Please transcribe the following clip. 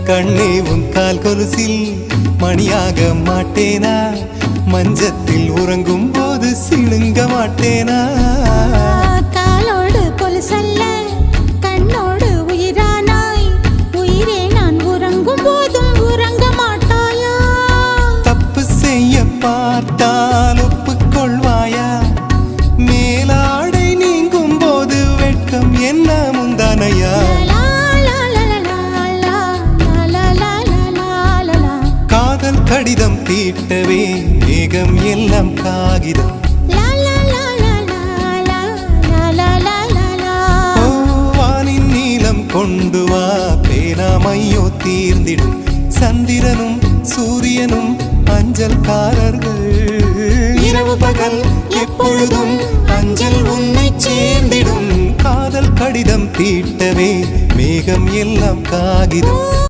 கண்ணே உன் கால் கொலுசில் மணியாக மாட்டேனா மஞ்சத்தில் உறங்கும் போது சிணுங்க மாட்டேனா காலோடு கொலுசல்ல கண்ணோடு உயிரானாய் உயிரே நான் உறங்கும் போதும் உறங்க மாட்டாயா தப்பு செய்ய பார்த்தால் ஒப்புக்கொள்வாயா மேலாடை நீங்கும் போது வெட்கம் என்ன முந்தானையா காதல் கடிதம் தீட்டவே மேகம் எல்லாம் காகிதம் வானின் நீளம் கொண்டு வா பேனாமையோ தீர்ந்திடும் சந்திரனும் சூரியனும் அஞ்சல்காரர்கள் இரவு பகல் எப்பொழுதும் அஞ்சல் உன்னை சேர்ந்திடும் காதல் கடிதம் தீட்டவே மேகம் எல்லாம் காகிதம்